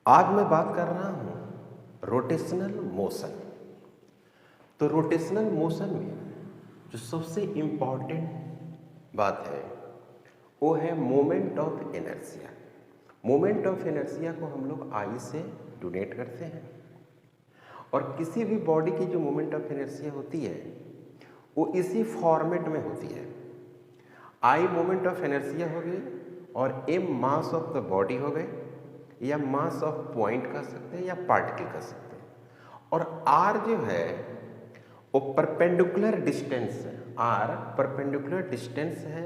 आज मैं बात कर रहा हूँ रोटेशनल मोशन। तो रोटेशनल मोशन में जो सबसे इम्पॉर्टेंट बात है वो है moment of inertia. Moment of inertia को हम लोग आई से डोनेट करते हैं और किसी भी बॉडी की जो मोमेंट ऑफ इनर्शिया होती है वो इसी फॉर्मेट में होती है। आई मोमेंट ऑफ इनर्शिया हो गई और M mass of the body हो गए या मास ऑफ पॉइंट कर सकते हैं या पार्टिकल कर सकते हैं। और आर जो है वो परपेंडिकुलर डिस्टेंस है। आर परपेंडिकुलर डिस्टेंस है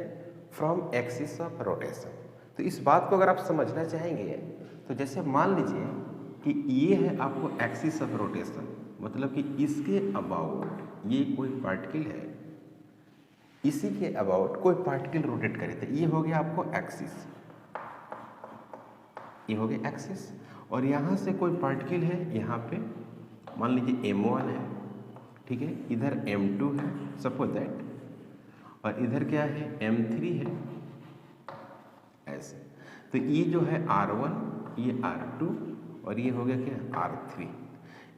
फ्रॉम एक्सिस ऑफ रोटेशन। तो इस बात को अगर आप समझना चाहेंगे तो जैसे मान लीजिए कि ये है आपको एक्सिस ऑफ रोटेशन, मतलब कि इसके अबाउट ये कोई पार्टिकल है, इसी के अबाउट कोई पार्टिकल रोटेट करे तो ये हो गया आपको एक्सिस, ये हो गया एक्सिस। और यहाँ से कोई पार्टिकल है, यहाँ पे मान लीजिए m1 है, ठीक है, इधर m2 है सपोज दैट, और इधर क्या है m3 है, ऐसे। तो ये जो है r1, ये r2 और ये हो गया क्या r3।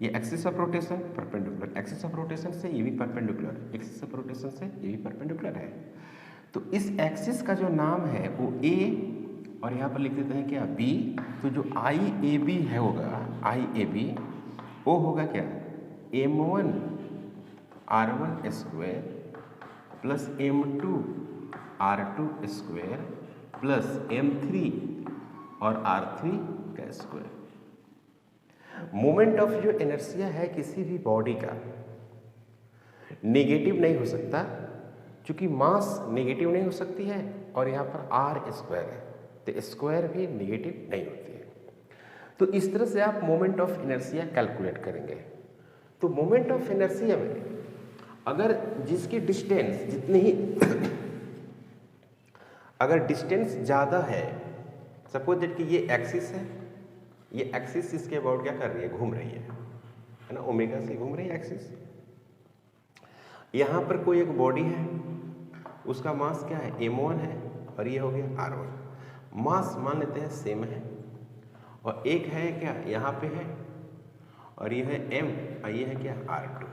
ये axis of rotation perpendicular, axis of rotation से ये भी परपेंडिकुलर, एक्सिस ऑफ रोटेशन से ये भी परपेंडिकुलर है। तो इस एक्सिस का जो नाम है वो a और यहाँ पर लिख देते हैं क्या b। तो जो आई ए बी है होगा, आई ए बी वो होगा क्या m1 r1 square plus m2 r2 square plus m3 और r3 का स्क्वायर। मोमेंट ऑफ जो इनर्शिया है किसी भी बॉडी का नेगेटिव नहीं हो सकता, क्योंकि मास नेगेटिव नहीं हो सकती है और यहाँ पर आर स्क्वायर है तो स्क्वायर भी नेगेटिव नहीं होती है। तो इस तरह से आप मोमेंट ऑफ इनर्शिया कैलकुलेट करेंगे। तो मोमेंट ऑफ इनर्शिया में अगर जिसकी डिस्टेंस जितनी ही अगर डिस्टेंस ज़्यादा है, सपोज दैट कि ये एक्सिस है, ये एक्सिस इसके अबाउट क्या कर रही है, घूम रही है ना, ओमेगा से घूम रही है एक्सिस। यहाँ पर कोई एक बॉडी है, उसका मास क्या है m1 है और ये हो गया r1। मास मान लेते हैं सेम है और एक है क्या यहाँ पे है और ये है m और ये है क्या r2।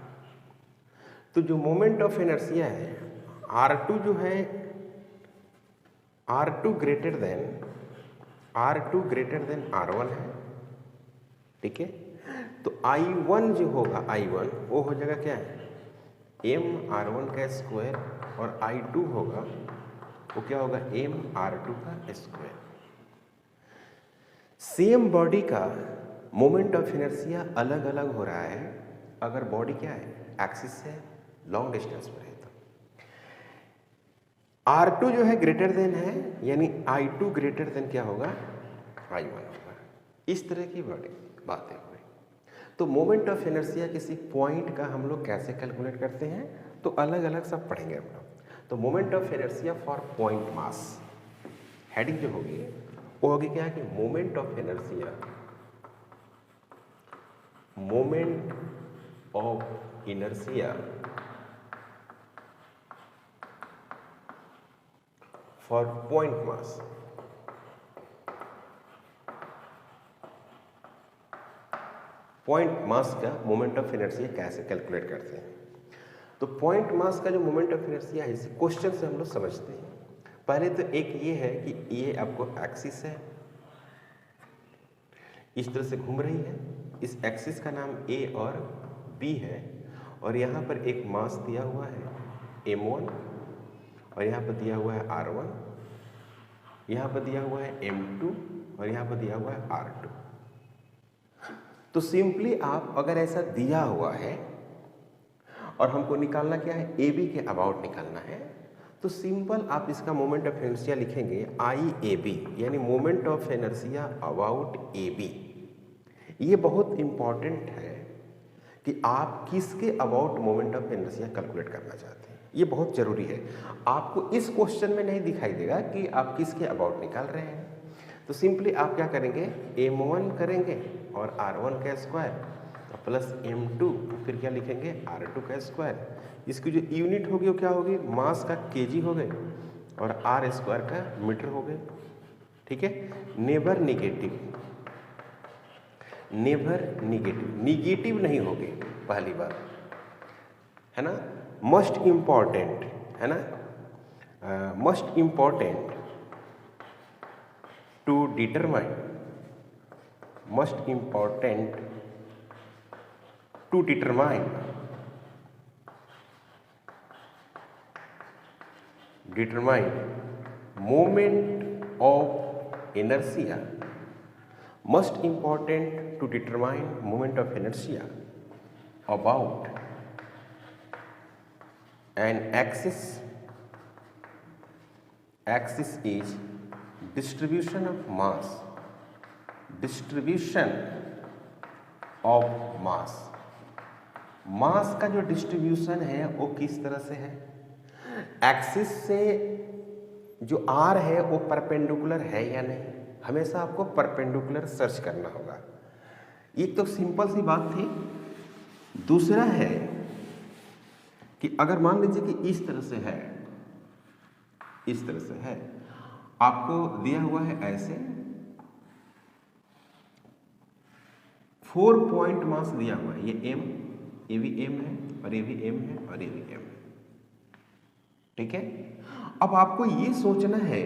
तो जो मोमेंट ऑफ इनर्शिया है r2 जो है r2 ग्रेटर देन r1 है, ठीक है। तो I1 जो होगा, I1 वो हो जाएगा क्या है m r1 का स्क्वायर और I2 होगा वो क्या होगा m r2 का स्क्वायर। सेम बॉडी का मोमेंट ऑफ इनर्शिया अलग अलग हो रहा है अगर बॉडी क्या है एक्सिस से लॉन्ग डिस्टेंस पर है। तो R2 जो है ग्रेटर देन है, यानी I2 ग्रेटर देन क्या होगा I1 होगा। इस तरह की बातें हुई। तो मोमेंट ऑफ इनर्शिया किसी पॉइंट का हम लोग कैसे कैलकुलेट करते हैं तो अलग अलग सब पढ़ेंगे हम लोग। तो moment of inertia for point mass, heading जो होगी वो होगी क्या कि moment of inertia, moment of inertia for point mass. Point mass का मोमेंट ऑफ इनर्शिया कैसे कैलकुलेट करते हैं। तो पॉइंट मास का जो मोमेंट ऑफ इनर्शिया है इसे क्वेश्चन से हम लोग समझते हैं। पहले तो एक ये है कि ये आपको एक्सिस है, इस तरह से घूम रही है, इस एक्सिस का नाम A और B है और यहाँ पर एक मास दिया हुआ है m1 और यहाँ पर दिया हुआ है r1, यहाँ पर दिया हुआ है m2 और यहाँ पर दिया हुआ है r2। तो सिंपली आप अगर ऐसा दिया हुआ है और हमको निकालना क्या है AB के अबाउट निकालना है, तो सिंपल आप इसका मोमेंट ऑफ इनर्शिया लिखेंगे IAB, यानी moment of inertia about AB। ये बहुत इंपॉर्टेंट है कि आप किसके about moment of inertia calculate करना चाहते हैं, ये बहुत जरूरी है। आपको इस क्वेश्चन में नहीं दिखाई देगा कि आप किसके अबाउट निकाल रहे हैं। तो सिंपली आप क्या करेंगे m1 करेंगे और r1 का स्क्वायर प्लस m2, फिर क्या लिखेंगे r2 का स्क्वायर। इसकी जो यूनिट होगी वो क्या होगी, मास का kg हो गए और r स्क्वायर का मीटर हो गए, ठीक है। Never negative, never negative, negative नहीं होगी पहली बार, है ना। मस्ट इम्पॉर्टेंट, है ना, must important to determine, must important to determine moment of inertia, most important to determine moment of inertia about an axis is distribution of mass, distribution of mass, मास का जो distribution है वो किस तरह से है, एक्सिस से जो आर है वो परपेंडिकुलर है या नहीं, हमेशा आपको परपेंडिकुलर सर्च करना होगा। एक तो सिंपल सी बात थी। दूसरा है कि अगर मान लीजिए कि इस तरह से है, इस तरह से है, आपको दिया हुआ है ऐसे 4 पॉइंट मास दिया हुआ है, ये एम, ये भी एम है और ये भी एम है और ये भी एम है, ठीक है। अब आपको ये सोचना है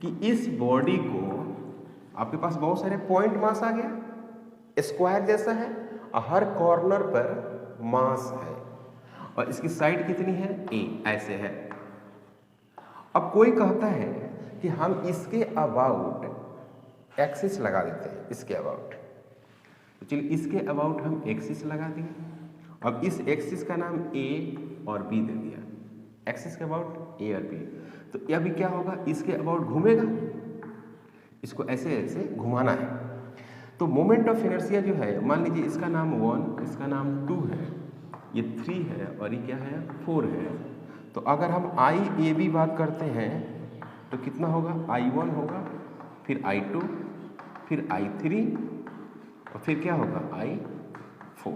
कि इस बॉडी को, आपके पास बहुत सारे पॉइंट मास आ गया, स्क्वायर जैसा है और हर कॉर्नर पर मास है और इसकी साइड कितनी है, ए, ऐसे है। अब कोई कहता है कि हम इसके अबाउट एक्सिस लगा देते हैं, इसके अबाउट, तो चलिए इसके अबाउट हम एक्सिस लगा दिए। अब इस एक्सिस का नाम ए और बी दे दिया, एक्सिस के अबाउट ए और बी। तो अभी क्या होगा, इसके अबाउट घूमेगा, इसको ऐसे ऐसे घुमाना है। तो मोमेंट ऑफ इनर्शिया जो है, मान लीजिए इसका नाम 1, इसका नाम 2 है, ये 3 है और ये क्या है, 4 है। तो अगर हम आई ए बी बात करते हैं तो कितना होगा, I1 होगा, फिर I2, फिर I3 और फिर क्या होगा, I4,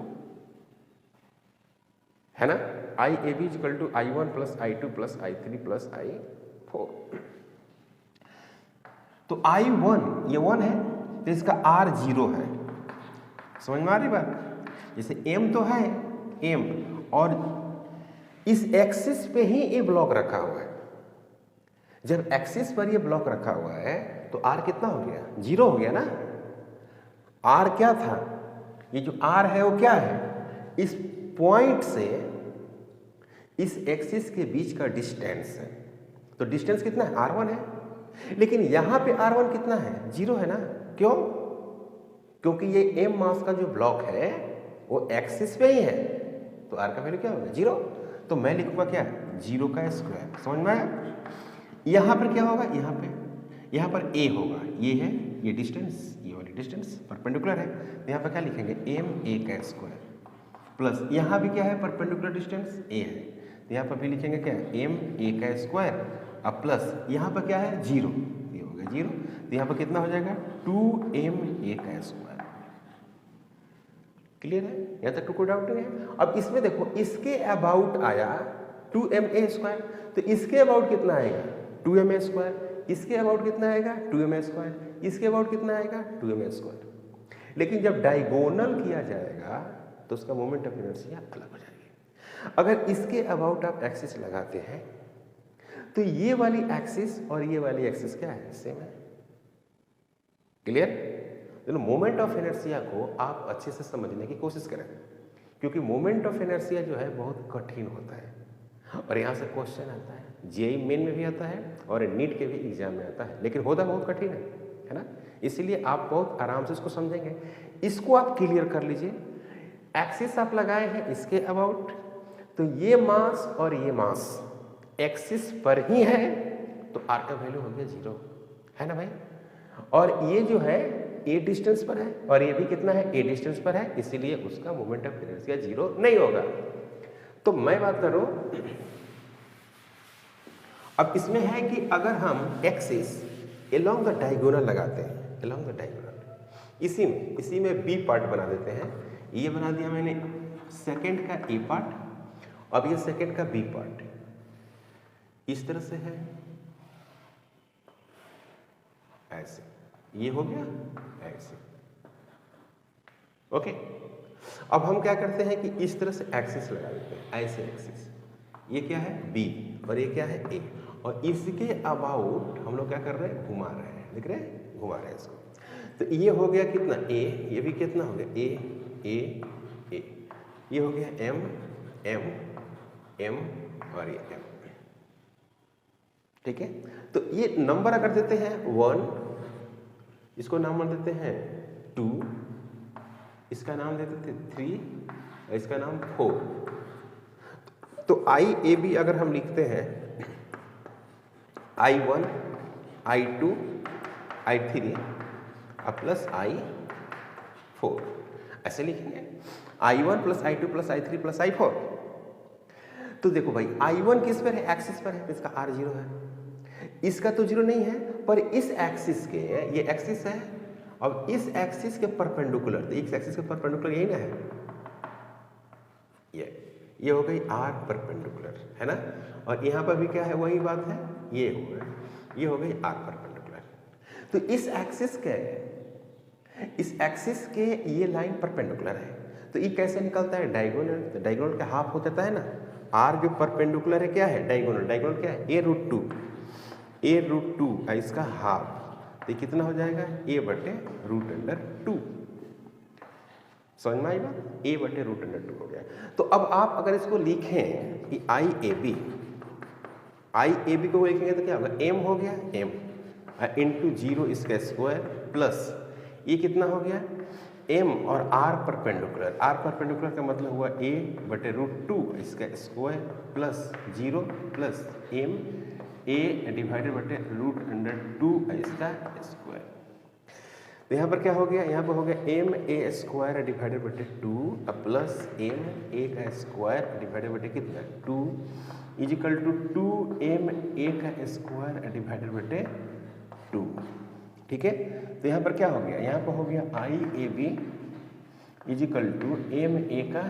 है ना। I A B equal to I1 plus I2 plus I3 plus I4। तो I1 ये 1 है तो इसका R 0 है, समझ में आ रही बात। जैसे M तो है M, और इस एक्सिस पे ही ये ब्लॉक रखा हुआ है। जब एक्सिस पर ये ब्लॉक रखा हुआ है तो R कितना हो गया, 0 हो गया ना। R क्या था, ये जो R है वो क्या है, इस पॉइंट से इस एक्सिस के बीच का डिस्टेंस है। तो डिस्टेंस कितना है, R1 है, लेकिन यहां पे R1 कितना है, 0 है ना। क्यों, क्योंकि ये m मास का जो ब्लॉक है वो एक्सिस पे ही है, तो R का वैल्यू क्या होगा, 0। तो मैं लिखूंगा क्या, 0 का स्क्वायर, समझ में आया। यहां पर क्या होगा, यहां पर a होगा, ये है ये डिस्टेंस, ये वाली डिस्टेंस परपेंडिकुलर है, तो यहां पर क्या लिखेंगे, ma का स्क्वायर, प्लस यहाँ भी क्या है, परपेंडिकुलर डिस्टेंस a है, तो यहाँ पर भी लिखेंगे क्या, ma का स्क्वायर, अब प्लस यहाँ पर क्या है, 0, ये हो गया 0, तो यहाँ पर कितना हो जाएगा, 2ma का स्क्वायर। क्लियर है, यहाँ तक तो कोई डाउट नहीं है। अब इसमें देखो, इसके अबाउट आया 2ma स्क्वायर, तो इसके अबाउट कितना आएगा, 2ma स्क्वायर, इसके अबाउट कितना आएगा, 2ma स्क्वायर, इसके अबाउट कितना आएगा, 2ma स्क्वायर। लेकिन जब डायगोनल किया जाएगा तो उसका मोमेंट ऑफ इनर्शिया अलग हो जाएगी। अगर इसके अबाउट आप एक्सिस लगाते हैं तो ये वाली एक्सिस और ये वाली एक्सिस क्या है, सेम है। क्लियर। तो मोमेंट ऑफ इनर्शिया को आप अच्छे से समझने की कोशिश करें, क्योंकि मोमेंट ऑफ इनर्शिया जो है बहुत कठिन होता है और यहाँ से क्वेश्चन आता है, जेईई मेन में भी आता है और नीट के भी एग्जाम में आता है, लेकिन होता बहुत कठिन है ना। इसीलिए आप बहुत आराम से इसको समझेंगे। इसको आप क्लियर कर लीजिए। एक्सिस आप लगाए हैं इसके अबाउट, तो ये मास और ये मास एक्सिस पर ही है, तो R का वैल्यू हो गया 0, है ना भाई। और ये जो है a डिस्टेंस पर है और ये भी कितना है, a डिस्टेंस पर है, इसीलिए उसका मोमेंट ऑफ इनर्शिया 0 नहीं होगा। तो मैं बात कर रहा हूं, अब इसमें है कि अगर हम एक्सिस एलोंग द डायगोनल लगाते हैं, एलोंग द डायगोनल, इसी में बी पार्ट बना देते हैं। ये बना दिया मैंने सेकंड का ए पार्ट, अब ये सेकंड का बी पार्ट इस तरह से है, ऐसे ये हो गया ऐसे, ओके, अब हम क्या करते हैं कि इस तरह से एक्सिस लगा देते हैं, ऐसे एक्सिस, ये क्या है बी और ये क्या है ए, और इसके अबाउट हम लोग क्या कर रहे हैं, घुमा रहे हैं, देख रहे हैं, घुमा रहे हैं इसको। तो ये हो गया कितना ए, ये भी कितना हो गया ए ए ए, ये हो गया एम एम एम और ये एम, ठीक है। तो ये नंबर अगर देते हैं 1, इसको नाम देते हैं 2, इसका नाम देते थे 3, इसका नाम 4। तो आई ए बी अगर हम लिखते हैं I1 I2 I3 plus I4, ऐसे लिखेंगे I1 plus I2 plus I3 plus I4। तो देखो भाई I1 किस पर है, एक्सिस पर है, तो इसका R 0 है, इसका तो 0 नहीं है, पर इस एक्सिस के, ये एक्सिस है, अब इस एक्सिस के परपेंडिकुलर, तो इस एक्सिस के परपेंडिकुलर यही ना है, ये हो गई R परपेंडिकुलर, है ना। और यहाँ पर भी क्या है, वही बात है, ये हो गई R परपेंडिकुलर। तो इस एक्सिस के ये लाइन परपेंडिकुलर है, तो ये कैसे निकलता है, डायगोनल। तो डायगोनल का हाफ हो जाता है ना, R जो परपेंडिकुलर है क्या है, डायगोनल। डायगोनल क्या है, a√2 इसका हाफ, तो ये कितना हो जाएगा, a/√2। समझ में आई बात, a/√2 हो गया। तो अब आप अगर इसको लिखें कि IAB को लिखेंगे तो क्या होगा, m हो गया, m इंटू 0 इसका स्क्वायर प्लस ये कितना हो गया, m और r परपेंडिकुलर। r परपेंडिकुलर का मतलब हुआ a/√2 इसका square plus 0 plus m a/√2 इसका स्क्वायर। तो यहाँ पर क्या हो गया, यहाँ पर हो गया ma² प्लस ma का स्क्वायर डिवाइडेड कितना 2 इजिकल टू 2ma² 2, ठीक है। तो यहाँ पर क्या हो गया, यहाँ पर हो गया IAB इजिकल टू ma²।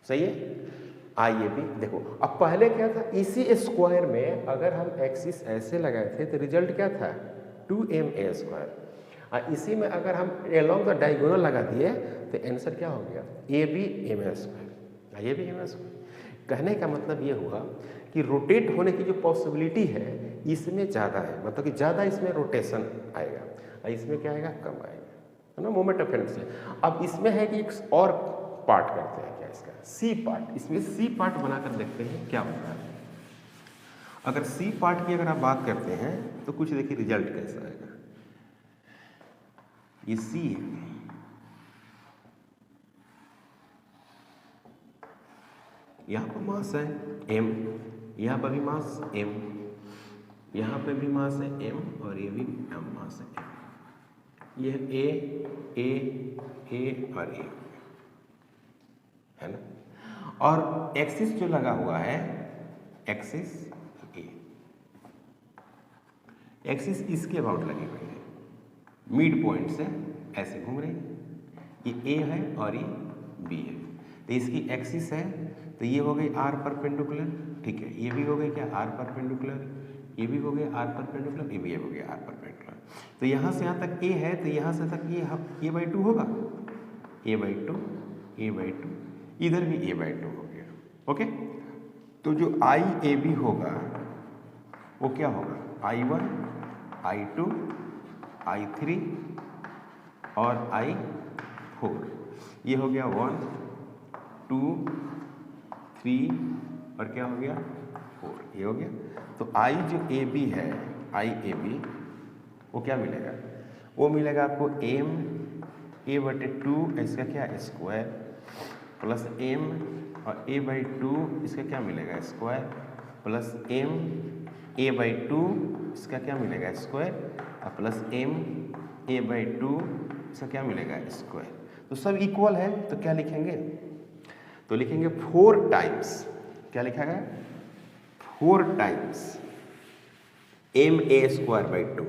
सही है, IAB। देखो अब पहले क्या था, इसी स्क्वायर में अगर हम एक्सिस ऐसे लगाए थे तो रिजल्ट क्या था 2ma², और इसी में अगर हम एलोंग द डायगोनल लगा दिए तो आंसर क्या हो गया AB ma²। कहने का मतलब ये हुआ कि रोटेट होने की जो पॉसिबिलिटी है इसमें ज़्यादा है, मतलब कि ज़्यादा इसमें रोटेशन आएगा, और इसमें क्या आएगा, कम आएगा, है ना, मोमेंट ऑफ इनर्शिया। अब इसमें है कि एक और पार्ट करते हैं, क्या इसका सी पार्ट, इसमें सी पार्ट बनाकर देखते हैं क्या होता है। अगर सी पार्ट की अगर आप बात करते हैं तो कुछ देखिए रिजल्ट कैसा आएगा। ये सी है, यहाँ पर मास है m, यहाँ पर भी मास m, यहाँ पे भी मास है m, और ये भी m मास है m। ये है a और a, है ना। और एक्सिस जो लगा हुआ है, एक्सिस एक्सिस इसके अबाउट लगी हुई है, मिड पॉइंट से ऐसे घूम रही है, ये a है और ये b है। तो इसकी एक्सिस है, तो ये हो गई R परपेंडिकुलर, ठीक है, ये भी हो गई क्या R परपेंडिकुलर, ये भी हो गया R परपेंडिकुलर, ये भी हो गया R परपेंडिकुलर। तो यहाँ से यहाँ तक a है, तो यहाँ से तक ये a/2 होगा, a/2, इधर भी a/2 हो गया, ओके। तो जो IAB होगा वो क्या होगा, I1 I2 I3 और I4, ये हो गया 1 2 3 और क्या हो गया 4, ये हो गया। तो I जो AB है, IAB वो क्या मिलेगा, वो मिलेगा आपको m a/2 इसका क्या स्क्वायर प्लस m और a/2 इसका क्या मिलेगा स्क्वायर प्लस m a/2 इसका क्या मिलेगा स्क्वायर और प्लस m a/2 इसका क्या मिलेगा स्क्वायर। तो सब इक्वल है, तो क्या लिखेंगे, तो लिखेंगे 4 टाइम्स, क्या लिखा गया 4 times ma²/2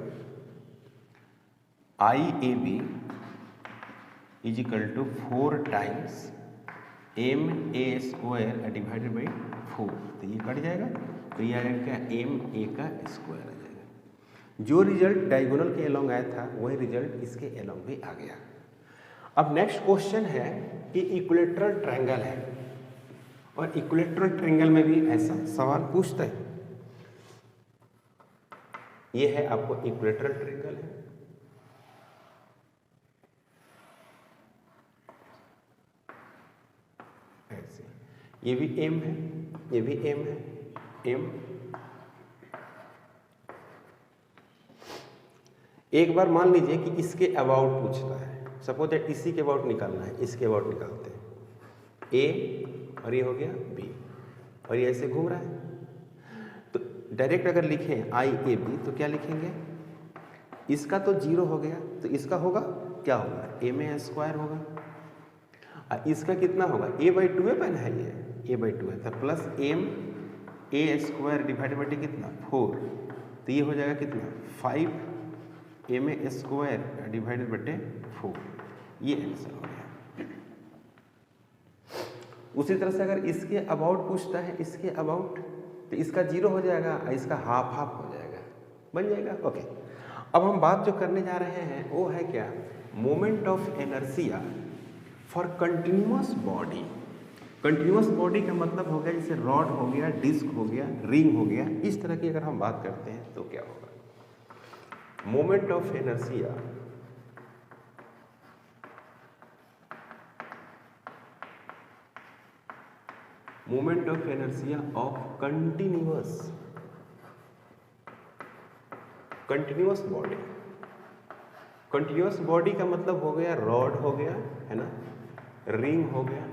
IAB is equal to 4 times ma²/4। तो ये कट जाएगा, तो ये आएगा क्या ma² आ जाएगा। जो रिजल्ट डायगोनल के अलोंग आया था वही रिजल्ट इसके अलोंग भी आ गया। अब नेक्स्ट क्वेश्चन है कि इक्विलेटरल ट्रायंगल है और इक्विलेटरल ट्रायंगल में भी ऐसा सवाल पूछता है। ये है आपको इक्विलेटरल ट्रायंगल है, ऐसे ये भी एम है, ये भी एम है, एम। एक बार मान लीजिए कि इसके अबाउट पूछता है, सपोज दैट इसी के अबाउट निकालना है, इसके अबाउट निकालते हैं ए और ये हो गया बी और ये ऐसे घूम रहा है। तो डायरेक्ट अगर लिखें आई ए बी तो क्या लिखेंगे, इसका तो 0 हो गया तो इसका होगा क्या होगा, ए में स्क्वायर होगा और इसका कितना होगा, ए बाई 2 है, ये ए बाई 2 है तो plus M A square divide by कितना 4, तो ये हो जाएगा कितना 5 ए में स्क्वायर डिवाइडेड बटे 4, ये आंसर हो गया। उसी तरह से अगर इसके अबाउट पूछता है, इसके अबाउट, तो इसका 0 हो जाएगा और इसका हाफ हाफ हो जाएगा, बन जाएगा। ओके, अब हम बात जो करने जा रहे हैं वो है क्या, moment of inertia for continuous body. Continuous body का मतलब हो गया जैसे रॉड हो गया, डिस्क हो गया, रिंग हो गया, इस तरह की अगर हम बात करते हैं तो क्या होगा, moment of inertia moment of inertia of continuous body. Continuous body का मतलब हो गया रॉड हो गया, है ना, रिंग हो गया,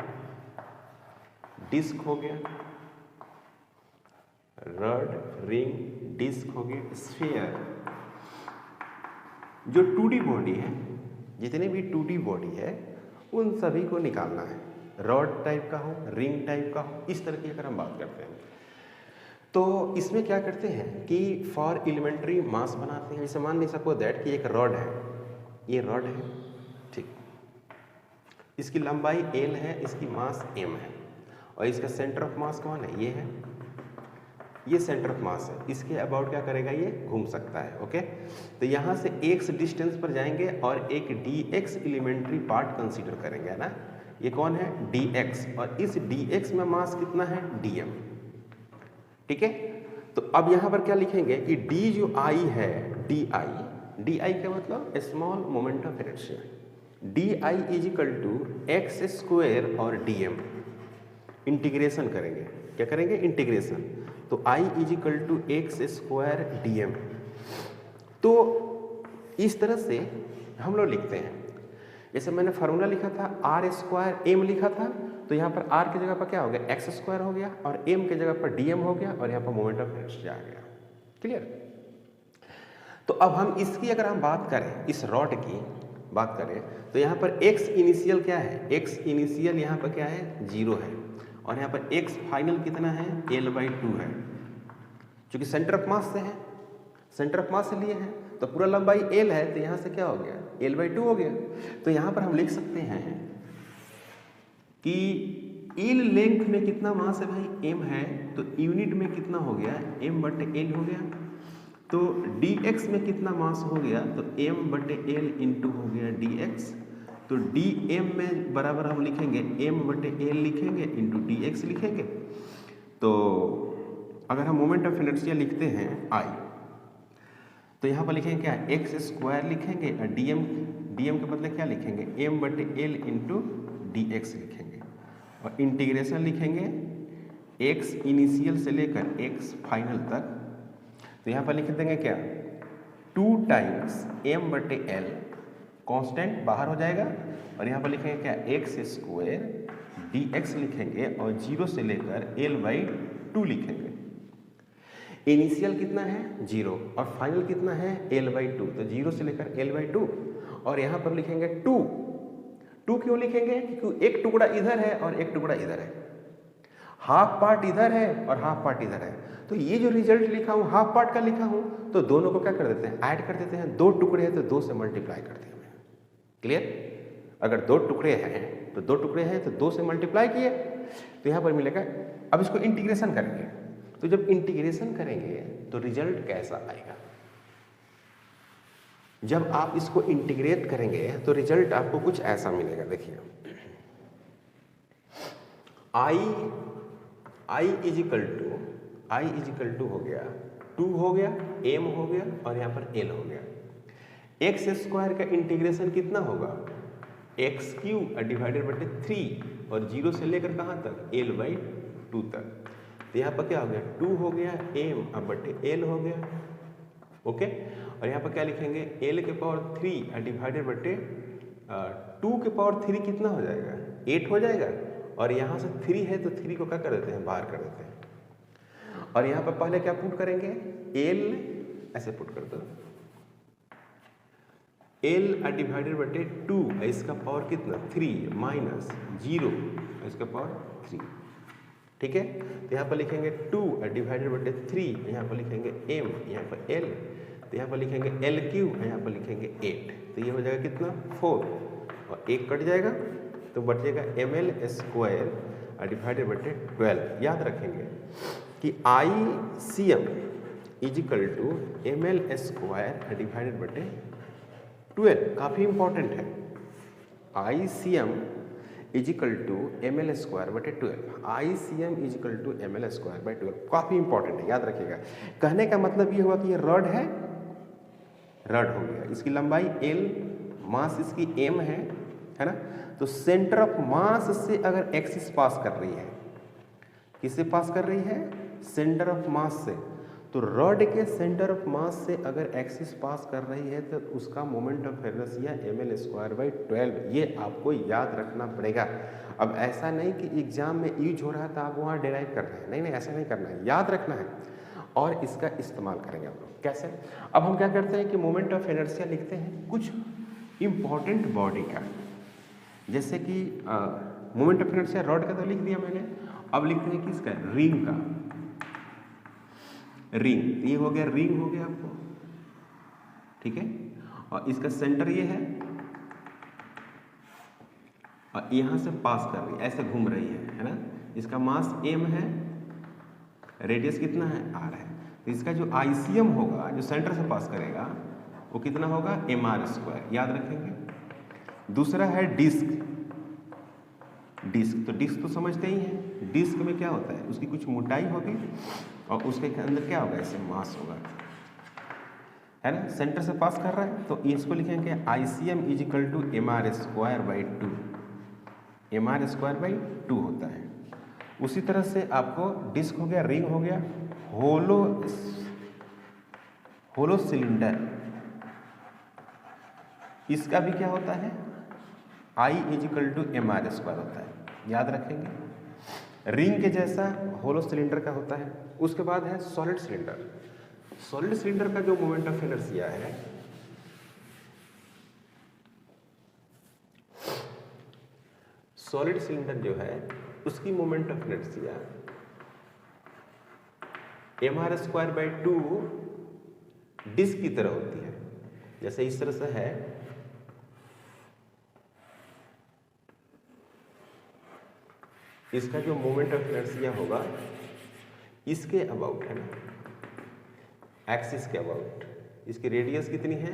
डिस्क हो गया, रॉड रिंग डिस्क हो गया, स्फीयर। जो 2D बॉडी है, जितने भी 2D बॉडी है उन सभी को निकालना है, रॉड टाइप का हो, रिंग टाइप का हो, इस तरह की अगर हम बात करते हैं तो इसमें क्या करते हैं कि फॉर एलिमेंट्री मास बनाते हैं। जैसे मान ली सपोज दैट कि एक रॉड है, ये रॉड है, ठीक, इसकी लंबाई L है, इसकी मास M है और इसका सेंटर ऑफ मास कौन है, ये है, ये सेंटर ऑफ मास है, इसके अबाउट क्या करेगा, ये घूम सकता है। ओके, तो यहाँ से x डिस्टेंस पर जाएंगे और एक dx एलिमेंट्री पार्ट कंसीडर करेंगे, है ना, ये कौन है dx, और इस dx में मास कितना है dm, ठीक है। तो अब यहाँ पर क्या लिखेंगे कि d जो I है, di का मतलब small moment of inertia, di is equal to x square और dm, इंटीग्रेशन करेंगे, क्या करेंगे, इंटीग्रेशन, तो I is equal to x square dm। तो इस तरह से हम लोग लिखते हैं, जैसे मैंने फार्मूला लिखा था आर स्क्वायर एम लिखा था, तो यहाँ पर आर की जगह पर क्या हो गया, एक्स स्क्वायर हो गया और एम की जगह पर dm हो गया और यहाँ पर मोमेंट ऑफ इनर्शिया आ गया। क्लियर। तो अब हम इसकी अगर हम बात करें, इस रॉड की बात करें, तो यहाँ पर x इनिशियल क्या है, x इनिशियल यहाँ पर क्या है 0 है और यहाँ पर x फाइनल कितना है L/2 है, क्योंकि सेंटर ऑफ मास से है, सेंटर ऑफ मास से लिए हैं तो पूरा लंबाई L है, तो यहाँ से क्या हो गया L/2 हो गया। तो यहाँ पर हम लिख सकते हैं कि L लेंथ में कितना मास है भाई, m है, तो यूनिट में कितना हो गया, m/L हो गया। तो dx में कितना मास हो गया, तो m/L इंटू हो गया dx, तो dm में बराबर हम लिखेंगे m/L लिखेंगे इंटू dx लिखेंगे। तो अगर हम मोमेंट ऑफ इनर्शिया लिखते हैं I, तो यहाँ पर लिखेंगे क्या, एक्स स्क्वायर लिखेंगे और dm के बदले क्या लिखेंगे, m/L इंटू dx लिखेंगे और इंटीग्रेशन लिखेंगे x इनिशियल से लेकर x फाइनल तक। तो यहाँ पर लिख देंगे क्या, 2 टाइम्स m/L, कांस्टेंट बाहर हो जाएगा और यहाँ पर लिखेंगे क्या, एक्स स्क्वायर dx लिखेंगे और 0 से लेकर L/2 लिखेंगे। इनिशियल कितना है 0 और फाइनल कितना है L/2, तो 0 से लेकर L/2 और यहाँ पर लिखेंगे 2 क्यों लिखेंगे, क्योंकि एक टुकड़ा इधर है और एक टुकड़ा इधर है, हाफ पार्ट इधर है और हाफ पार्ट इधर है। तो ये जो रिजल्ट लिखा हूँ हाफ पार्ट का लिखा हूँ, तो दोनों को क्या कर देते हैं, ऐड कर देते हैं। 2 टुकड़े हैं तो 2 से मल्टीप्लाई करते हैं। क्लियर। अगर 2 टुकड़े हैं तो 2 टुकड़े हैं तो 2 से मल्टीप्लाई किए तो यहाँ पर मिलेगा। अब इसको इंटीग्रेशन करेंगे, तो जब इंटीग्रेशन करेंगे तो रिजल्ट कैसा आएगा, जब आप इसको इंटीग्रेट करेंगे तो रिजल्ट आपको कुछ ऐसा मिलेगा। देखिए आई इजिकल टू हो गया 2 हो गया, m हो गया और यहाँ पर l हो गया। एक्स स्क्वायर का इंटीग्रेशन कितना होगा, एक्स क्यूब डिवाइडेड बटे 3 और 0 से लेकर कहाँ तक, l/2 तक। तो यहाँ पर क्या हो गया, 2 हो गया m अब बटे l हो गया। ओके, और यहाँ पर क्या लिखेंगे, l के पावर 3 डिवाइडेड बटे 2 के पावर 3 कितना हो जाएगा, 8 हो जाएगा। और यहाँ से 3 है तो 3 को क्या कर देते हैं, बाहर कर देते हैं। और यहाँ पर पहले क्या पुट करेंगे, l ऐसे पुट कर दो, l डिवाइडेड बटे 2 इसका पावर कितना 3 माइनस 0 इसका पावर 3। ठीक है, तो यहाँ पर लिखेंगे 2 डिवाइडेड बटे 3, यहाँ पर लिखेंगे m, यहाँ पर l, तो यहाँ पर लिखेंगे l क्यूब, यहाँ पर लिखेंगे 8। तो ये हो जाएगा कितना 4 और 1 कट जाएगा तो बचेगा ml स्क्वायर डिवाइडेड बटे 12। याद रखेंगे कि ICM is equal to ml square divided बटे 12, काफ़ी इंपॉर्टेंट है। ICM is equal to ml square बटे 12, ICM is equal to ml square by 12, काफ़ी इंपॉर्टेंट है, याद रखिएगा। कहने का मतलब ये हुआ कि ये रड है, रड हो गया, इसकी लंबाई l, मास इसकी m है ना। तो सेंटर ऑफ मास से अगर एक्सिस पास कर रही है, किससे पास कर रही है, सेंटर ऑफ मास से, तो रॉड के सेंटर ऑफ मास से अगर एक्सिस पास कर रही है तो उसका moment of inertia ml square by 12, ये आपको याद रखना पड़ेगा। अब ऐसा नहीं कि एग्जाम में यूज हो रहा है तो आप वहाँ डिराइव कर रहे हैं, नहीं नहीं, ऐसा नहीं करना है, याद रखना है और इसका इस्तेमाल करेंगे आप लोग। कैसे, अब हम क्या करते हैं कि मोमेंट ऑफ इनर्शिया लिखते हैं कुछ इम्पॉर्टेंट बॉडी का, जैसे कि मोमेंट ऑफ इनर्शिया रॉड का तो लिख दिया मैंने, अब लिखते हैं किसका, रिंग का। रिंग, ये हो गया, रिंग हो गया आपको, ठीक है, और इसका सेंटर ये है और यहां से पास कर रही है, ऐसे घूम रही है ना। इसका मास m है, रेडियस कितना है, r है। तो इसका जो ICM होगा, जो सेंटर से पास करेगा, वो कितना होगा, mr स्क्वायर, याद रखेंगे। दूसरा है डिस्क, डिस्क तो डिस्क तो समझते ही हैं, डिस्क में क्या होता है, उसकी कुछ मोटाई होगी और उसके अंदर क्या होगा, ऐसे मास होगा, है ना, सेंटर से पास कर रहा है। तो इसको लिखेंगे ICM is equal to mr square by 2, mr square by 2 होता है। उसी तरह से आपको डिस्क हो गया, रिंग हो गया, होलो सिलेंडर, इसका भी क्या होता है, I is equal to mr square होता है, याद रखेंगे। रिंग के जैसा होलो सिलेंडर का होता है। उसके बाद है सॉलिड सिलेंडर। सॉलिड सिलेंडर का जो मोमेंट ऑफ इनर्शिया है, सॉलिड सिलेंडर जो है उसकी moment of inertia mr square by 2 disc की तरह होती है। जैसे इस तरह से है, इसका जो मोमेंट ऑफ इनर्शिया होगा इसके अबाउट है ना, एक्सिस के अबाउट। इसकी रेडियस कितनी है,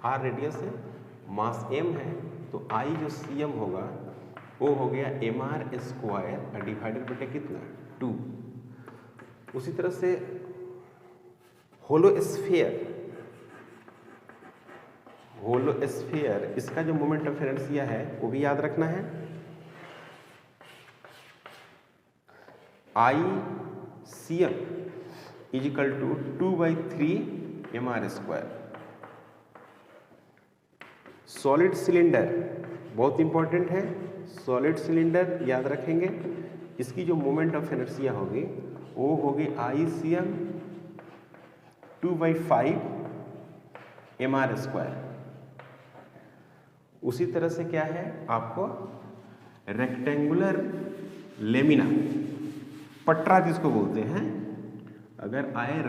r रेडियस है, मास m है, तो I जो CM होगा वो हो गया mr स्क्वायर डिवाइडेड बटे कितना, 2। उसी तरह से होलो स्फीयर, इसका जो मोमेंट ऑफ इनर्शिया है वो भी याद रखना है, ICM is equal to 2/3 mr square. Solid cylinder बहुत इंपॉर्टेंट है, सॉलिड सिलेंडर याद रखेंगे, इसकी जो मोमेंट ऑफ इनर्शिया होगी वो होगी ICM 2/5 mr स्क्वायर। उसी तरह से क्या है आपको, रेक्टेंगुलर लेमिना, पटरा जिसको बोलते हैं, अगर आए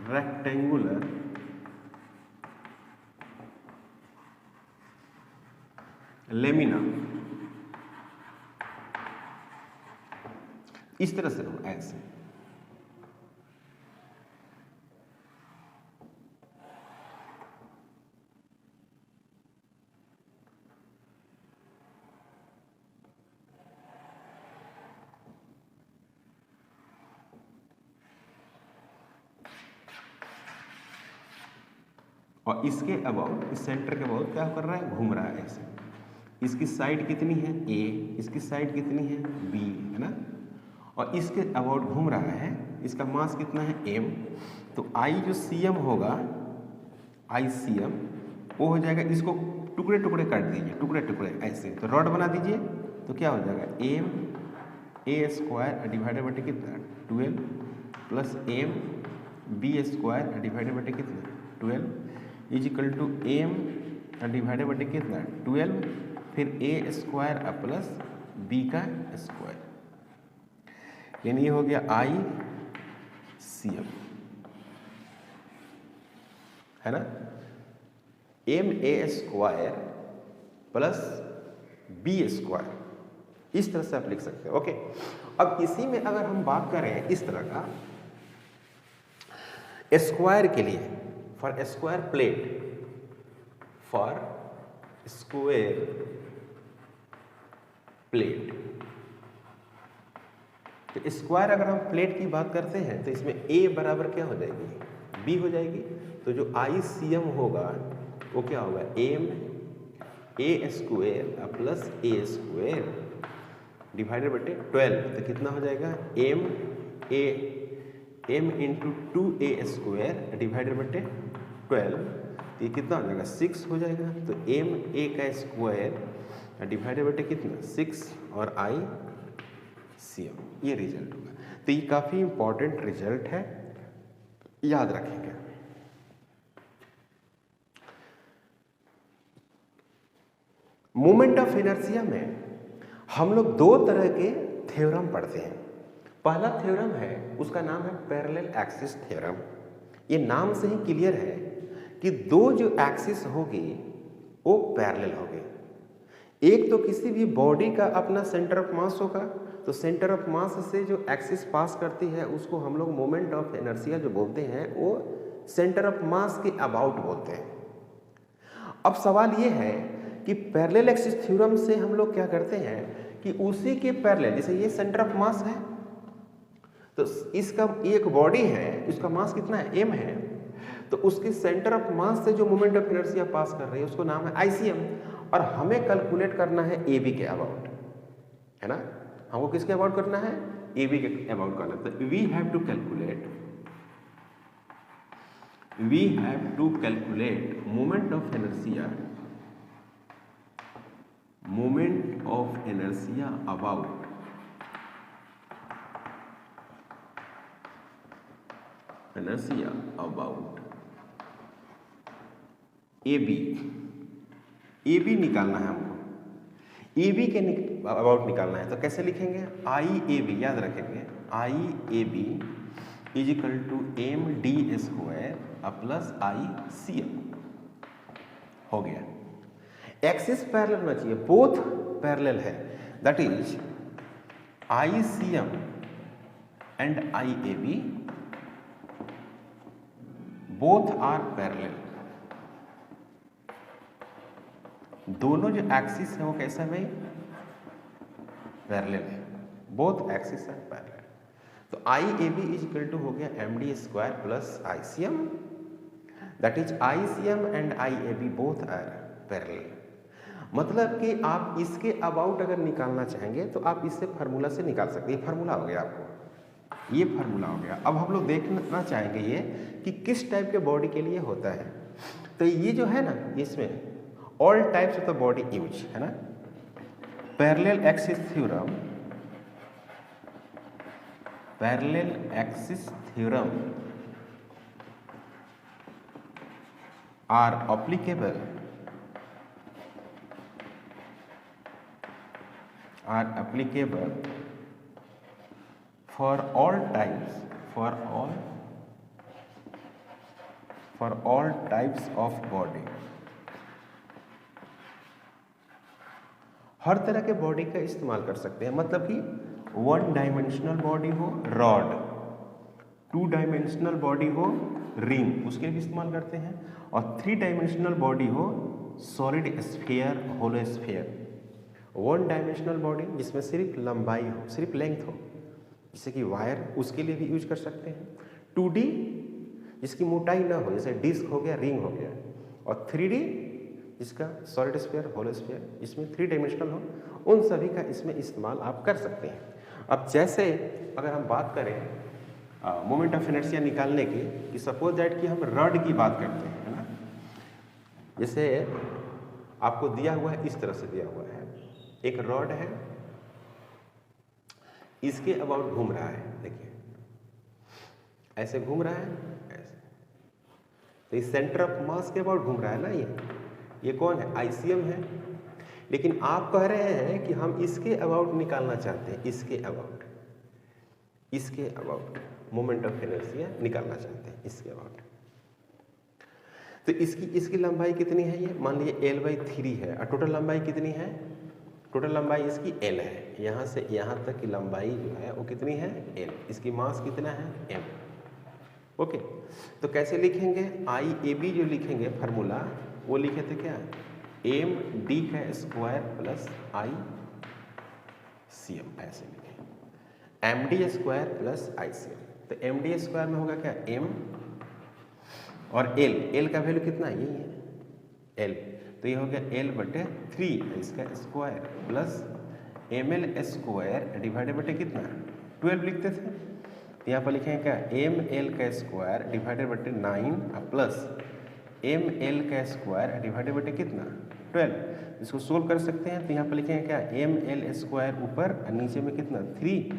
रेक्टेंगुलर लेमिना, इस तरह से हो, ऐसे और इसके अबाउट, इस सेंटर के अबाउट क्या कर रहा है, घूम रहा है ऐसे। इसकी साइड कितनी है a, इसकी साइड कितनी है b, है ना, और इसके अबाउट घूम रहा है। इसका मास कितना है m, तो I जो cm होगा, ICM वो हो जाएगा, इसको टुकड़े टुकड़े काट दीजिए, टुकड़े टुकड़े ऐसे, तो रॉड बना दीजिए, तो क्या हो जाएगा m a square divided by कितना 12 plus m b square divided by कितना 12 is equal to m divided by कितना 12, फिर a स्क्वायर प्लस b का स्क्वायर, यानी ये हो गया ICM, है ना, MA square plus B square, इस तरह से आप लिख सकते हो। ओके, अब इसी में अगर हम बात करें इस तरह का स्क्वायर के लिए, for square plate, for square plate, तो स्क्वायर अगर हम प्लेट की बात करते हैं तो इसमें A बराबर क्या हो जाएगी, B हो जाएगी, तो जो ICM होगा वो क्या होगा, m a square plus a square divided बटे 12, तो कितना हो जाएगा m into 2a square divided बटे 12, तो ये कितना हो जाएगा 6 हो जाएगा, तो ma का स्क्वायर डिवाइडेड बटे कितना 6 और ICM, ये रिजल्ट होगा। तो ये काफ़ी इंपॉर्टेंट रिजल्ट है, याद रखेंगे। मोमेंट ऑफ इनर्शिया में हम लोग दो तरह के थ्योरम पढ़ते हैं। पहला थ्योरम है, उसका नाम है पैरेलल एक्सिस थ्योरम। ये नाम से ही क्लियर है कि दो जो एक्सिस होगी वो पैरेलल होगी। एक तो किसी भी बॉडी का अपना सेंटर ऑफ मास होगा, तो सेंटर ऑफ मास से जो एक्सिस पास करती है उसको हम लोग मोमेंट ऑफ इनर्शिया जो बोलते हैं वो सेंटर ऑफ मास के अबाउट बोलते हैं। अब सवाल ये है कि पैरेलल एक्सिस थ्योरम से हम लोग क्या करते हैं कि उसी के पैरेलल, जैसे ये सेंटर ऑफ मास है, तो इसका एक बॉडी है, इसका मास कितना है m है, तो उसके सेंटर ऑफ मास से जो मोमेंट ऑफ इनर्शिया पास कर रही है उसको नाम है ICM, और हमें कैलकुलेट करना है AB के अबाउट, है ना, हमको किसके अबाउट करना है, AB के अबाउट करना है। तो we have to calculate moment of inertia, about AB निकालना है हमको, AB के अबाउट निकालना है। तो कैसे लिखेंगे, IAB, याद रखेंगे IAB is equal to MD square plus ICM, हो गया। एक्सिस पैरेलल होना चाहिए, बोथ पैरेलल है, that is ICM and IAB both are parallel. दोनों जो एक्सिस है वो कैसा है भाई, पैरेलल है, बोथ एक्सिस है पैरेलल। तो IAB इज इक्वल टू हो गया MD square plus ICM, that is ICM and IAB both are parallel. मतलब कि आप इसके अबाउट अगर निकालना चाहेंगे तो आप इससे फार्मूला से निकाल सकते हैं। ये फार्मूला हो गया आपको, ये फार्मूला हो गया। अब हम लोग देखना चाहेंगे ये कि किस टाइप के बॉडी के लिए होता है। तो ये जो है ना, इसमें all types of the body use है ना, parallel axis theorem are applicable for all types of body। हर तरह के बॉडी का इस्तेमाल कर सकते हैं। मतलब कि 1 डायमेंशनल बॉडी हो रॉड, 2 डायमेंशनल बॉडी हो रिंग, उसके लिए भी इस्तेमाल करते हैं, और 3 डायमेंशनल बॉडी हो solid sphere, hollow sphere. 1 dimensional body जिसमें सिर्फ लंबाई हो, सिर्फ लेंथ हो, जैसे कि वायर, उसके लिए भी यूज कर सकते हैं। 2D जिसकी मोटाई ना हो, जैसे डिस्क हो गया, रिंग हो गया, और 3D जिसका सॉलिड स्फीयर, होल स्फीयर, इसमें 3 डायमेंशनल हो, उन सभी का इसमें इस्तेमाल आप कर सकते हैं। अब जैसे अगर हम बात करें मोमेंट ऑफ इनर्शिया निकालने की, कि सपोज दैट कि हम रॉड की बात करते हैं, है ना। जैसे आपको दिया हुआ है, इस तरह से दिया हुआ है, एक रॉड है, इसके अबाउट घूम रहा है, देखिए ऐसे घूम रहा है, ऐसे, तो इस सेंटर ऑफ मास के अबाउट घूम रहा है ना। ये कौन है? आईसीएम है। लेकिन आप कह रहे हैं कि हम इसके अबाउट निकालना चाहते हैं, इसके अबाउट मोमेंट ऑफ इनर्शिया निकालना चाहते हैं, इसके अबाउट। तो इसकी लंबाई कितनी है? ये मान लीजिए L/3 है, और टोटल लंबाई कितनी है? टोटल लंबाई इसकी L है, यहाँ से यहाँ तक की लंबाई जो है वो कितनी है? L। इसकी मास कितना है? M। ओके, तो कैसे लिखेंगे? IAB जो लिखेंगे फार्मूला, वो लिखे थे क्या? MD का स्क्वायर प्लस ICM, ऐसे लिखे, MD स्क्वायर प्लस ICM। तो MD स्क्वायर में होगा क्या? M, और L का वैल्यू कितना है? यही है L, तो ये हो गया L/3 इसका square plus ML square divided बटे कितना? 12 लिखते थे, तो यहाँ पर लिखेंगे क्या? ML का स्क्वायर डिवाइडेड बटे 9 प्लस ML का स्क्वायर डिवाइडेड बटे कितना? 12। इसको सोल्व कर सकते हैं, तो यहाँ पर लिखेंगे क्या? ML स्क्वायर ऊपर और नीचे में कितना? 3,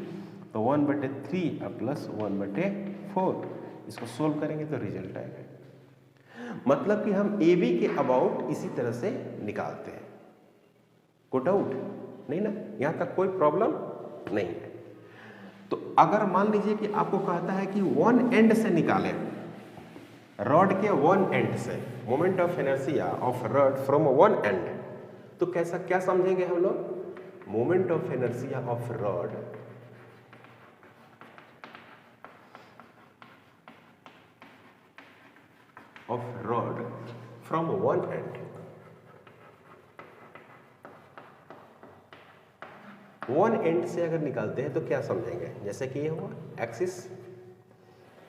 तो 1/3 प्लस 1/4। इसको सोल्व करेंगे तो रिजल्ट आएगा। मतलब कि हम AB के अबाउट इसी तरह से निकालते हैं। को डाउट नहीं ना? यहाँ तक कोई प्रॉब्लम नहीं है। तो अगर मान लीजिए कि आपको कहता है कि वन एंड से निकालें, रॉड के वन एंड से, moment of inertia of rod from one and, तो कैसा क्या समझेंगे हम लोग? Moment of inertia of rod from one and, one and से अगर निकालते हैं तो क्या समझेंगे? जैसे कि ये हुआ एक्सिस,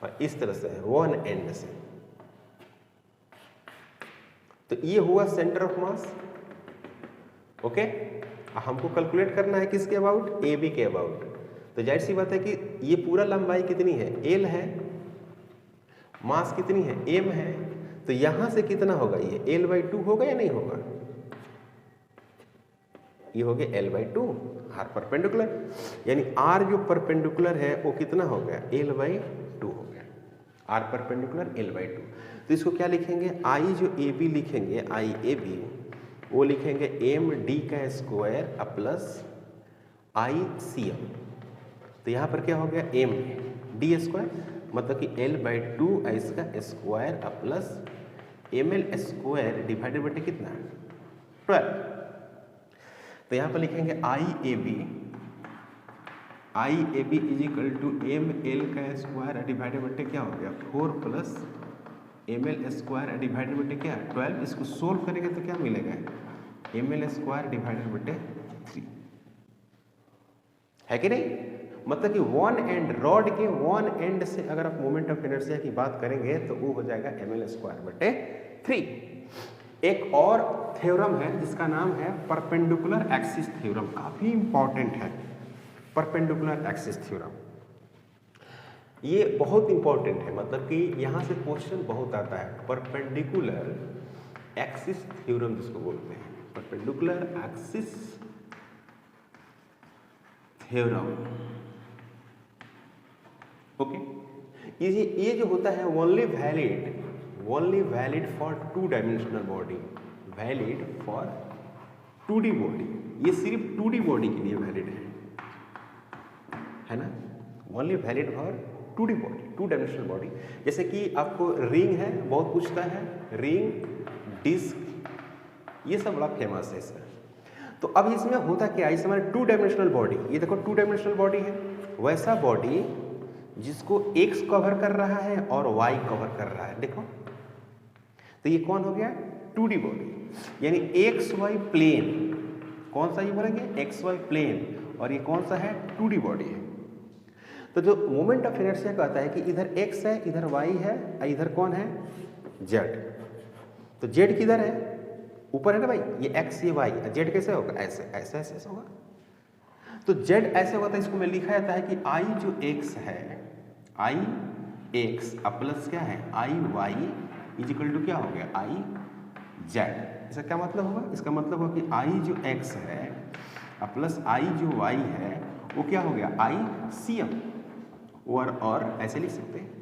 और इस तरह से वन एंड से, तो ये हुआ सेंटर ऑफ मास। ओके, हमको कैलकुलेट करना है किसके अबाउट? AB के अबाउट। तो जाहिर सी बात है कि ये पूरा लंबाई कितनी है? L है, मास कितनी है? M है, तो यहां से कितना होगा? ये L/2 होगा या नहीं होगा? ये हो गया L/2, R परपेंडिकुलर, यानी R जो परपेंडिकुलर है वो कितना हो गया? L/2 हो गया, R परपेंडिकुलर L/2। तो इसको क्या लिखेंगे? I जो AB लिखेंगे, IAB, वो लिखेंगे MD का स्क्वायर प्लस ICM। तो यहाँ पर क्या हो गया? MD स्क्वायर, मतलब कि L/2 इसका square plus ML square divided बटे कितना? 12। तो यहाँ पर लिखेंगे IAB is equal to ML का स्क्वायर डिवाइडेड बटे क्या हो गया? 4 प्लस ML स्क्वायर डिवाइडेड बटे क्या? 12। इसको सोल्व करेंगे तो क्या मिलेगा? ML स्क्वायर डिवाइडेड बटे 3, है कि नहीं? मतलब कि वन एंड, रॉड के वन एंड से अगर आप मोमेंट ऑफ इनर्शिया की बात करेंगे तो वो हो जाएगा ML स्क्वायर बटे 3। एक और थ्योरम है जिसका नाम है परपेंडिकुलर एक्सिस थ्योरम, काफी इंपॉर्टेंट है परपेंडिकुलर एक्सिस थ्योरम। ये बहुत इंपॉर्टेंट है, मतलब कि यहां से क्वेश्चन बहुत आता है। परपेंडिकुलर एक्सिस थ्योरम जिसको बोलते हैं, परपेंडिकुलर एक्सिस थ्योरम। ओके, ये जो होता है only valid for 2 dimensional body, valid for 2D body. ये सिर्फ 2D बॉडी के लिए वैलिड है ना? Only valid for 2D body, 2 dimensional body. जैसे कि आपको रिंग है, बहुत पूछता है, रिंग, डिस्क, ये सब बड़ा फेमस है इसका। तो अब इसमें होता क्या है? इसमें 2 डायमेंशनल बॉडी, ये देखो 2 डायमेंशनल बॉडी है, वैसा बॉडी जिसको X कवर कर रहा है और Y कवर कर रहा है, देखो। तो ये कौन हो गया? 2D बॉडी, यानी XY प्लेन, कौन सा ये बोलेंगे? XY प्लेन, और ये कौन सा है? 2D बॉडी है। तो जो मोमेंट ऑफ इनर्शिया कहता है कि इधर X है, इधर Y है, और इधर कौन है? Z। तो जेड किधर है, ऊपर है ना भाई, ये एक्स ये वाई, जेड कैसे होगा, ऐसे ऐसे ऐसे ऐसे होगा। तो जेड ऐसे होता है, इसको में लिखा जाता है कि आई जो एक्स है, आई एक्स प्लस क्या है, आई वाई इज इक्वल टू क्या हो गया, आई जेड। इसका क्या मतलब होगा, इसका मतलब होगा कि आई जो एक्स है प्लस आई जो वाई है वो क्या हो गया, आई सी एम, और ऐसे लिख सकते हैं।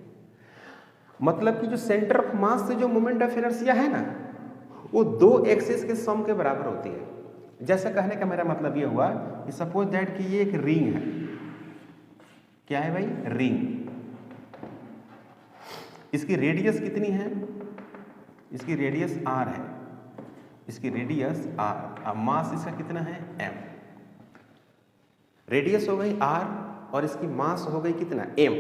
मतलब कि जो सेंटर ऑफ मास से जो मोमेंट ऑफ इनर्शिया है ना, वो दो एक्सिस के सम के बराबर होती है। जैसे कहने का मेरा मतलब ये हुआ कि सपोज दैट कि ये एक रिंग है, क्या है भाई, रिंग। इसकी रेडियस कितनी है, इसकी रेडियस आर है, इसकी रेडियस आर, मास इसका कितना है, एम। रेडियस हो गई आर और इसकी मास हो गई कितना, एम।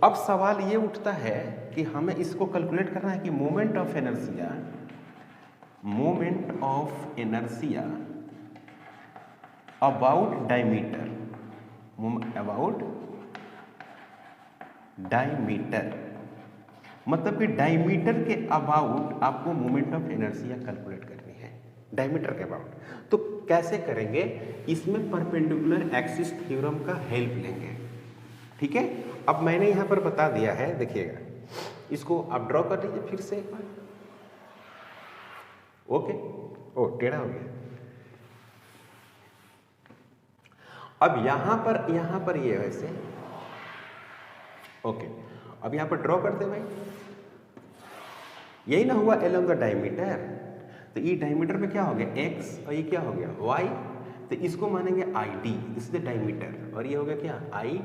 अब सवाल ये उठता है कि हमें इसको कैलकुलेट करना है कि moment of inertia, moment of inertia about diameter, about diameter, मतलब कि डायमीटर के अबाउट आपको मोमेंट ऑफ इनर्शिया कैलकुलेट करनी है, डायमीटर के अबाउट। तो कैसे करेंगे, इसमें परपेंडिकुलर एक्सिस थ्योरम का हेल्प लेंगे, ठीक है। अब मैंने यहां पर बता दिया है, देखिएगा, इसको आप ड्रॉ कर लीजिए फिर से एक बार, ओके। ओ टेढ़ा हो गया। अब यहां पर ये वैसे, ओके। अब यहां पर ड्रॉ करते भाई, यही ना हुआ एलोंग द डायमीटर, तो ये डायमीटर में क्या हो गया, एक्स, और ये क्या हो गया, वाई, तो इसको मानेंगे आई डी, इस द डायमीटर, और ये हो गया क्या, आई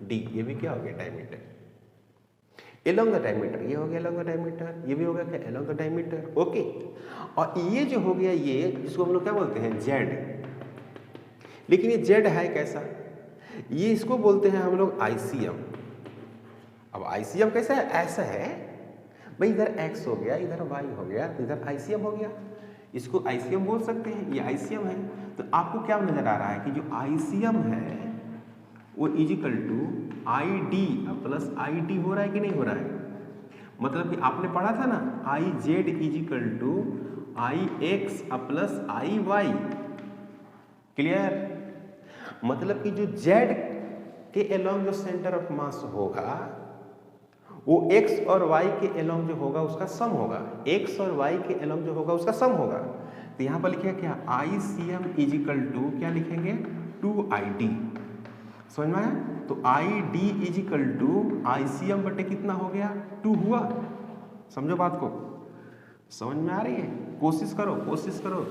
डी, ये भी क्या हो गया, डायमीटर। एलोंग द डायमीटर, ये हो गया एलोंग द डायमीटर, ये भी हो गया क्या, एलोंग द डायमीटर, ओके। और ये जो हो गया, ये जिसको हम लोग क्या बोलते हैं, जेड। लेकिन ये जेड है कैसा, ये इसको बोलते हैं हम लोग आईसीएम। अब आईसीएम कैसा है, ऐसा है भाई, इधर एक्स हो गया, इधर वाई हो गया, इधर आईसीएम हो गया, इसको आईसीएम बोल सकते हैं, ये आईसीएम है। तो आपको क्या नजर आ रहा है कि जो आईसीएम है वो is equal to I D plus I T हो रहा है कि नहीं हो रहा है। मतलब कि आपने पढ़ा था ना, I Z is equal to I X plus I Y, clear. मतलब कि जो जेड के एलोंग जो सेंटर ऑफ मास होगा वो एक्स और वाई के एलोंग जो होगा उसका सम होगा, एक्स और वाई के एलोंग जो होगा उसका सम होगा। तो यहां पर लिखेगा क्या, I C M is equal to क्या लिखेंगे, टू आई डी, समझ में आया। तो I D is equal to I C M बटे कितना हो गया, 2 हुआ। समझो बात को, समझ में आ रही है, कोशिश करो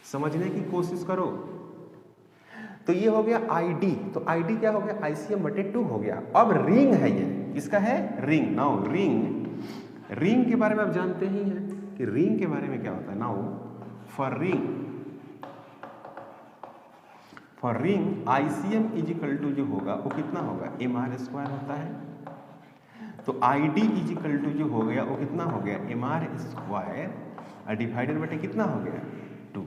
समझने की कोशिश करो। तो ये हो गया आई डी, तो आई डी क्या हो गया, आई सी एम बटे 2 हो गया। अब रिंग है, ये किसका है, रिंग। नाउ रिंग के बारे में आप जानते ही हैं कि रिंग के बारे में क्या होता है। Now for ring ICM is equal to जो होगा वो कितना होगा, एम आर स्क्वायर होता है। तो आई डी इजिकल टू जो हो गया वो कितना हो गया, एम आर स्क्वायर डिवाइडेड बटे कितना हो गया, 2।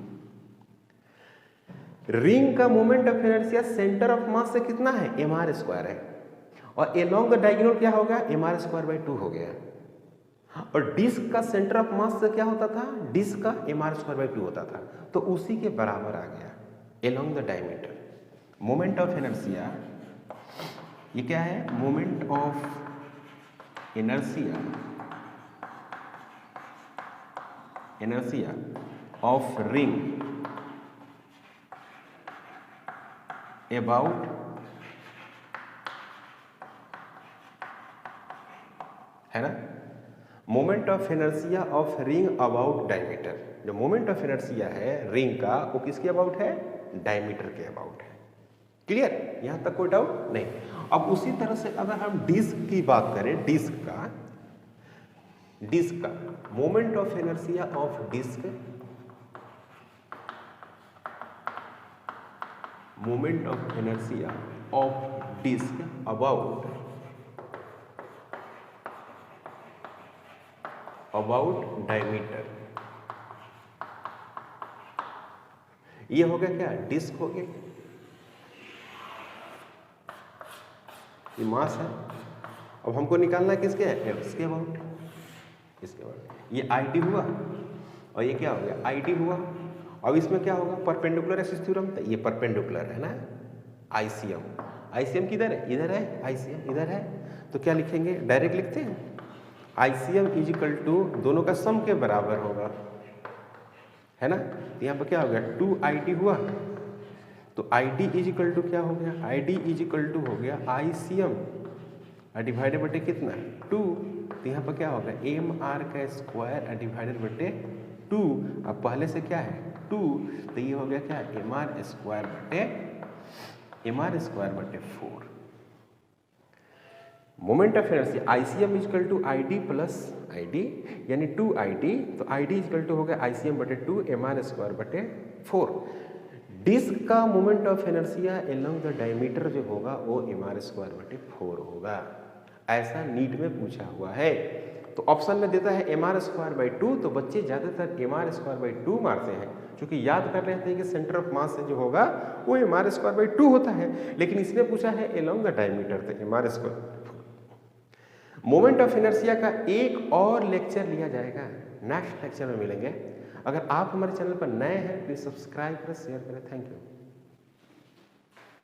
रिंग का moment of inertia centre of mass से कितना है, एम आर स्क्वायर है, और एलोंग द डायगोनल क्या होगा, एम आर स्क्वायर बाई 2 हो गया। और डिस्क का सेंटर ऑफ मास से क्या होता था, डिस्क का एम आर स्क्वायर बाई 2 होता था, तो उसी के बराबर आ गया along the diameter. Moment of inertia, ये क्या है, moment of inertia of ring about है ना, moment of inertia of ring about diameter. जो मोमेंट ऑफ इनर्शिया है रिंग का वो किसके अबाउट है, डायमीटर के अबाउट है। क्लियर, यहां तक कोई डाउट नहीं। अब उसी तरह से अगर हम डिस्क की बात करें, डिस्क का moment of inertia of disc, moment of inertia of disc about diameter, ये हो गया क्या, डिस्क हो गया, ये मास है। अब हमको निकालना किसके है, एक्स के अबाउट। इसके बाद ये आई टी हुआ और ये क्या हो गया आई टी हुआ। अब इसमें क्या होगा परपेंडिकुलर एक्सिस थ्योरम, तो ये परपेंडिकुलर है ना आईसीएम। आईसीएम किधर है, इधर है, आईसीएम इधर है, तो क्या लिखेंगे डायरेक्ट लिखते हैं आईसीएम इज इक्वल टू दोनों का सम के बराबर होगा, है ना। तो यहाँ पर क्या हो गया 2IT हुआ, तो IT इज इक्वल टू क्या हो गया ID इज इक्वल टू हो गया ICM डिवाइडेड बटे कितना 2। तो यहाँ पर क्या होगा MR का स्क्वायर डिवाइडेड बटे 2। अब पहले से क्या है 2, तो ये हो गया क्या MR स्क्वायर बटे 4। Moment of inertia ICM is equal to ID plus ID यानी 2IT, तो ID इजकल टू हो गया ICM बटे 2 MR स्क्वायर बटे 4। डिस्क का moment of inertia along the diameter जो होगा वो MR स्क्वायर बटे 4 होगा, ऐसा नीट में पूछा हुआ है। तो ऑप्शन में देता है MR स्क्वायर बाई 2, तो बच्चे ज़्यादातर MR स्क्वायर बाई 2 मारते हैं, क्योंकि याद कर लेते हैं कि सेंटर ऑफ मास जो होगा वो MR स्क्वायर बाई 2 होता है, लेकिन इसमें पूछा है एलोंग द डायमीटर, तो MR square. Moment of inertia का एक और लेक्चर लिया जाएगा, नेक्स्ट लेक्चर में मिलेंगे। अगर आप हमारे चैनल पर नए हैं प्लीज सब्सक्राइब करें, शेयर करें। Thank you.